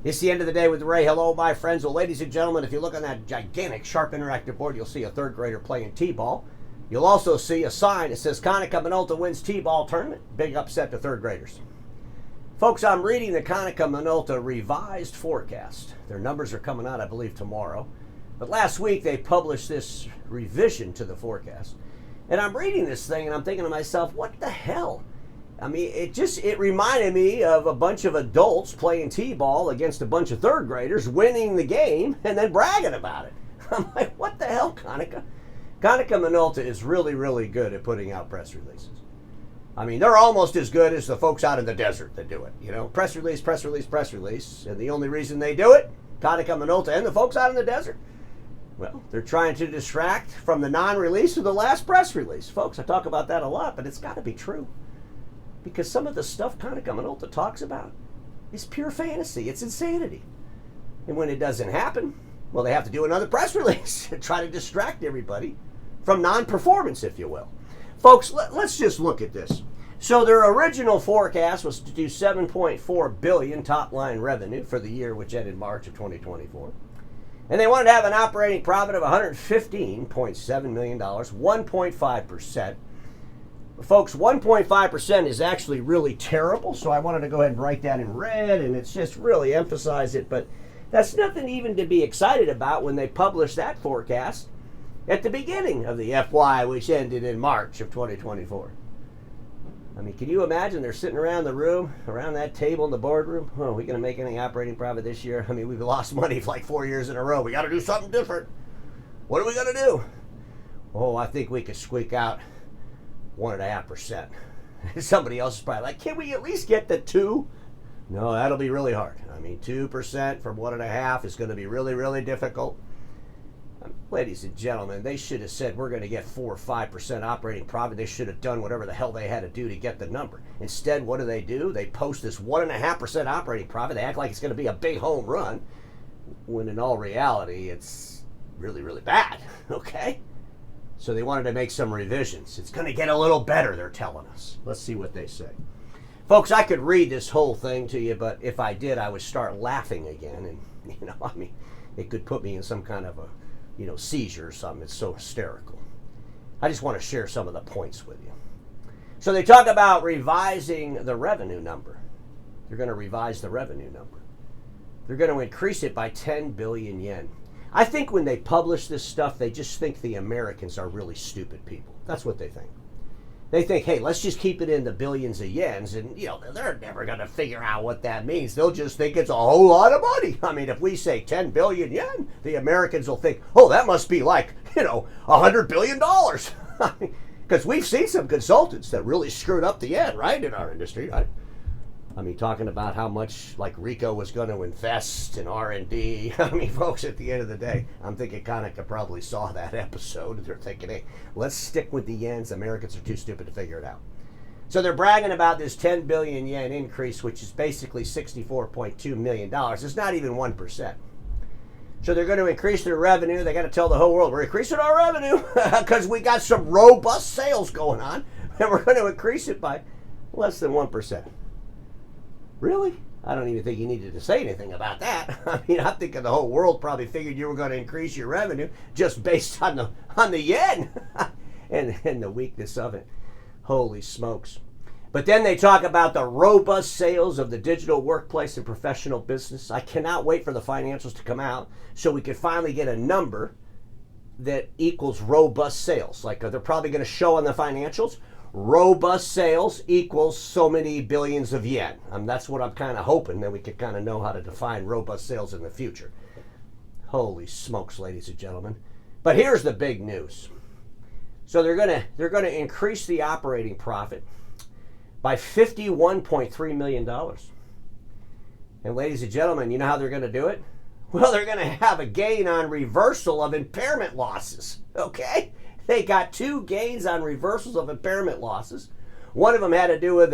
It's the end of the day with Ray. Hello, my friends. Well, ladies and gentlemen, if you look on that gigantic, sharp, interactive board, you'll see a third grader playing T-ball. You'll also see a sign that says Kanica Minolta wins T-ball tournament. Big upset to third graders. Folks, I'm reading the Konica Minolta revised forecast. Their numbers are coming out, I believe, tomorrow. But last week, they published this revision to the forecast. And I'm reading this thing, and I'm thinking to myself, what the hell? I mean, it reminded me of a bunch of adults playing T-ball against a bunch of third graders, winning the game, and then bragging about it. I'm like, what the hell, Konica? Konica Minolta is really, really good at putting out press releases. I mean, they're almost as good as the folks out in the desert that do it. You know, press release, press release, press release. And the only reason they do it, Konica Minolta and the folks out in the desert, well, they're trying to distract from the non-release of the last press release. Folks, I talk about that a lot, but it's got to be true. Because some of the stuff Kanica Minolta talks about is pure fantasy. It's insanity. And when it doesn't happen, well, they have to do another press release and try to distract everybody from non-performance, if you will. Folks, let's just look at this. So their original forecast was to do $7.4 billion top-line revenue for the year which ended March of 2024. And they wanted to have an operating profit of $115.7 million, 1.5%. Folks, 1.5% is actually really terrible, so I wanted to go ahead and write that in red, and it's just really emphasize it, but that's nothing even to be excited about when they published that forecast at the beginning of the FY, which ended in March of 2024. I mean, can you imagine they're sitting around the room, around that table in the boardroom? Oh, are we going to make any operating profit this year? I mean, we've lost money for like 4 years in a row. We got to do something different. What are we going to do? Oh, I think we could squeak out 1.5%. Somebody else is probably like, can we at least get the 2? No, that'll be really hard. I mean, 2% from 1.5 is going to be really, really difficult. Ladies and gentlemen, they should have said we're going to get 4 or 5% operating profit. They should have done whatever the hell they had to do to get the number. Instead, what do? They post this 1.5% operating profit. They act like it's going to be a big home run, when in all reality, it's really, really bad. Okay? So they wanted to make some revisions. It's going to get a little better, they're telling us. Let's see what they say. Folks, I could read this whole thing to you, but if I did, I would start laughing again. And, I mean, it could put me in some kind of a, seizure or something. It's so hysterical. I just want to share some of the points with you. So they talk about revising the revenue number. They're going to revise the revenue number. They're going to increase it by 10 billion yen. I think when they publish this stuff, they just think the Americans are really stupid people. That's what they think. They think, hey, let's just keep it in the billions of yens, and, they're never going to figure out what that means. They'll just think it's a whole lot of money. I mean, if we say 10 billion yen, the Americans will think, oh, that must be like, $100 billion. Because we've seen some consultants that really screwed up the yen, right, in our industry, right? I mean, talking about how much, like, Rico was going to invest in R&D. I mean, folks, at the end of the day, I'm thinking Konica probably saw that episode. They're thinking, hey, let's stick with the yens. Americans are too stupid to figure it out. So they're bragging about this 10 billion yen increase, which is basically $64.2 million. It's not even 1%. So they're going to increase their revenue. They got to tell the whole world, we're increasing our revenue because we got some robust sales going on, and we're going to increase it by less than 1%. Really? I don't even think you needed to say anything about that. I mean, I'm thinking the whole world probably figured you were going to increase your revenue just based on the yen and the weakness of it. Holy smokes. But then they talk about the robust sales of the digital workplace and professional business. I cannot wait for the financials to come out so we can finally get a number that equals robust sales. Like they're probably going to show on the financials, robust sales equals so many billions of yen. That's what I'm kind of hoping, that we could kind of know how to define robust sales in the future. Holy smokes, ladies and gentlemen. But here's the big news. So they're gonna increase the operating profit by $51.3 million. And ladies and gentlemen, you know how they're going to do it? Well, they're going to have a gain on reversal of impairment losses. Okay? They got 2 gains on reversals of impairment losses. One of them had to do with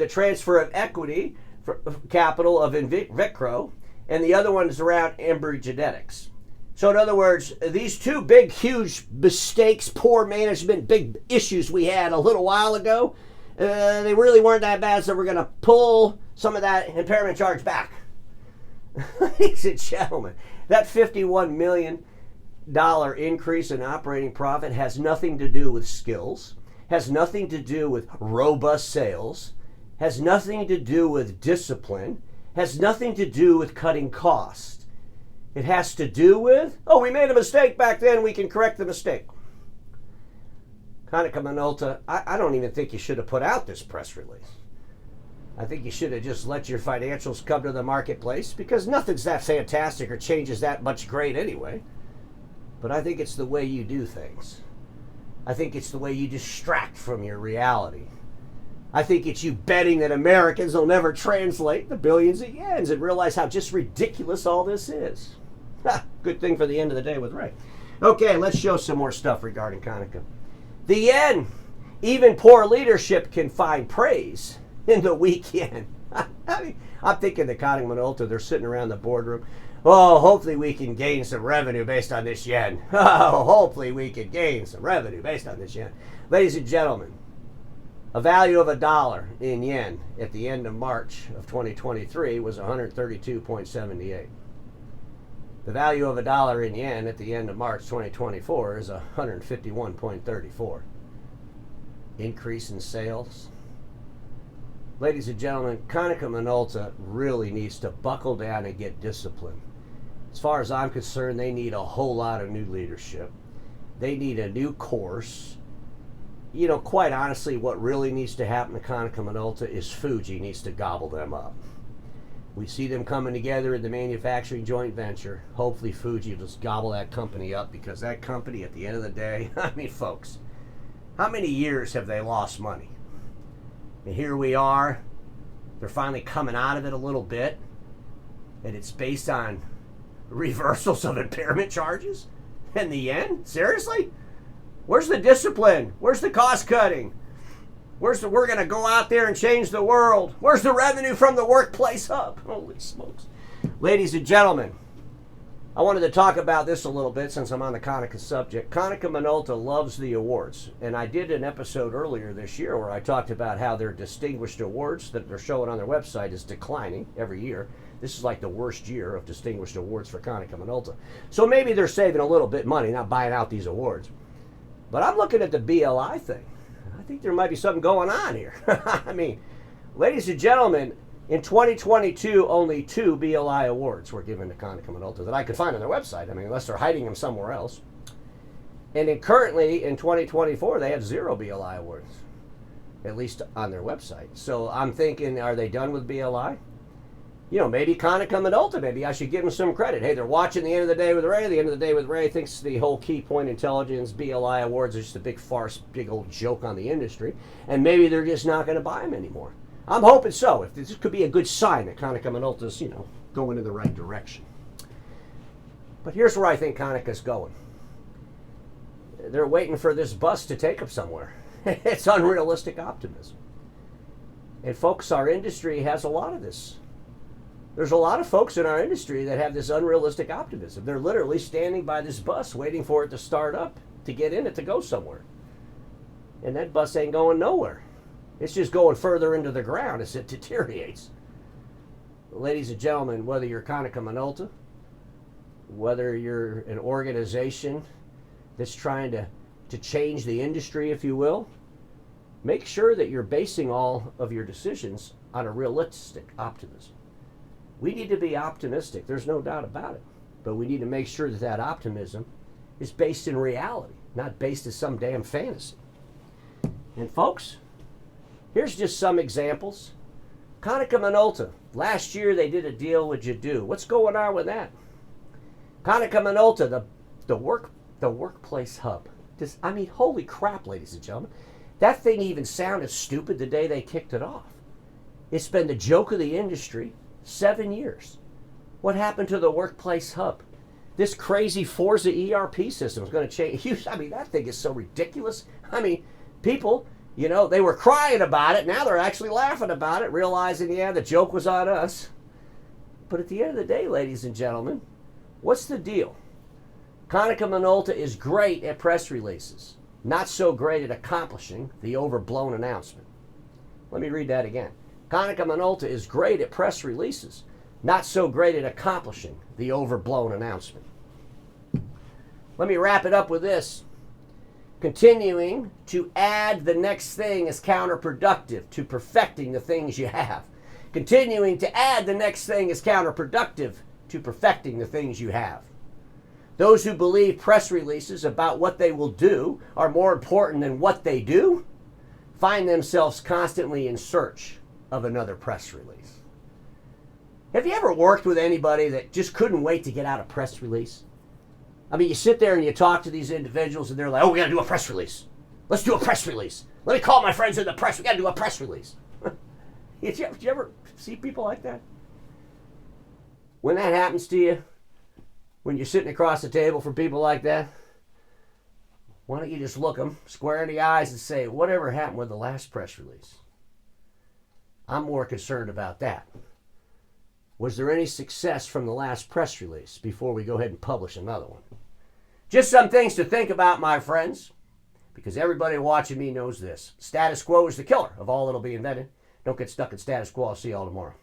a transfer of equity for capital of Vicro, and the other one is around Embry Genetics. So in other words, these 2 big, huge mistakes, poor management, big issues we had a little while ago, they really weren't that bad, so we're going to pull some of that impairment charge back. Ladies and gentlemen, that $51 million increase in operating profit has nothing to do with skills, has nothing to do with robust sales, has nothing to do with discipline, has nothing to do with cutting costs. It has to do with, oh, we made a mistake back then, we can correct the mistake. Kanica Minolta, I don't even think you should have put out this press release. I think you should have just let your financials come to the marketplace, because nothing's that fantastic or changes that much great anyway. But I think it's the way you do things. I think it's the way you distract from your reality. I think it's you betting that Americans will never translate the billions of yens and realize how just ridiculous all this is. Good thing for the end of the day with Ray. Okay, let's show some more stuff regarding Kanica. The yen. Even poor leadership can find praise in the weak yen. I'm thinking the Kanica Minolta, they're sitting around the boardroom. Oh, hopefully we can gain some revenue based on this yen. Oh, hopefully we can gain some revenue based on this yen. Ladies and gentlemen, a value of $1 in yen at the end of March of 2023 was 132.78. The value of $1 in yen at the end of March 2024 is 151.34. Increase in sales. Ladies and gentlemen, Kanica Minolta really needs to buckle down and get disciplined. As far as I'm concerned, they need a whole lot of new leadership. They need a new course. You know, quite honestly, what really needs to happen to Kanica Minolta is Fuji needs to gobble them up. We see them coming together in the manufacturing joint venture. Hopefully Fuji will just gobble that company up, because that company, at the end of the day, I mean, folks, how many years have they lost money? And here we are. They're finally coming out of it a little bit. And it's based on reversals of impairment charges? And the yen? Seriously? Where's the discipline? Where's the cost cutting? We're going to go out there and change the world. Where's the revenue from the workplace hub? Holy smokes. Ladies and gentlemen, I wanted to talk about this a little bit since I'm on the Kanica subject. Kanica Minolta loves the awards. And I did an episode earlier this year where I talked about how their distinguished awards that they're showing on their website is declining every year. This is like the worst year of distinguished awards for Kanica Minolta. So maybe they're saving a little bit money, not buying out these awards. But I'm looking at the BLI thing. I think there might be something going on here. I mean, ladies and gentlemen, in 2022, only 2 BLI awards were given to Kanica Minolta that I could find on their website. I mean, unless they're hiding them somewhere else. And currently, in 2024, they have 0 BLI awards, at least on their website. So I'm thinking, are they done with BLI? You know, maybe Kanica Minolta, maybe I should give them some credit. Hey, they're watching The End of the Day with Ray. The End of the Day with Ray thinks the whole Key Point Intelligence BLI awards are just a big farce, big old joke on the industry. And maybe they're just not going to buy them anymore. I'm hoping so. If this could be a good sign that Kanica Minolta's, you know, going in the right direction. But here's where I think Kanica's going. They're waiting for this bus to take them somewhere. It's unrealistic optimism. And folks, our industry has a lot of this. There's a lot of folks in our industry that have this unrealistic optimism. They're literally standing by this bus waiting for it to start up, to get in it, to go somewhere. And that bus ain't going nowhere. It's just going further into the ground as it deteriorates. Ladies and gentlemen, whether you're Kanica Minolta, whether you're an organization that's trying to change the industry, if you will, make sure that you're basing all of your decisions on a realistic optimism. We need to be optimistic, there's no doubt about it. But we need to make sure that that optimism is based in reality, not based in some damn fantasy. And folks, here's just some examples. Kanica Minolta, last year they did a deal with Jadoo. What's going on with that? Kanica Minolta, the workplace hub. I mean, holy crap, ladies and gentlemen. That thing even sounded stupid the day they kicked it off. It's been the joke of the industry 7 years. What happened to the workplace hub? This crazy Forza ERP system is going to change. I mean, that thing is so ridiculous. I mean, people, you know, they were crying about it. Now they're actually laughing about it, realizing, yeah, the joke was on us. But at the end of the day, ladies and gentlemen, what's the deal? Kanica Minolta is great at press releases, not so great at accomplishing the overblown announcement. Let me read that again. Kanica Minolta is great at press releases, not so great at accomplishing the overblown announcement. Let me wrap it up with this. Continuing to add the next thing is counterproductive to perfecting the things you have. Continuing to add the next thing is counterproductive to perfecting the things you have. Those who believe press releases about what they will do are more important than what they do find themselves constantly in search of another press release. Have you ever worked with anybody that just couldn't wait to get out a press release? I mean, you sit there and you talk to these individuals and they're like, oh, we got to do a press release. Let's do a press release. Let me call my friends in the press. We got to do a press release. Did you ever see people like that? When that happens to you, when you're sitting across the table from people like that, why don't you just look them square in the eyes and say, whatever happened with the last press release? I'm more concerned about that. Was there any success from the last press release before we go ahead and publish another one? Just some things to think about, my friends, because everybody watching me knows this. Status quo is the killer of all that'll be invented. Don't get stuck in status quo. I'll see you all tomorrow.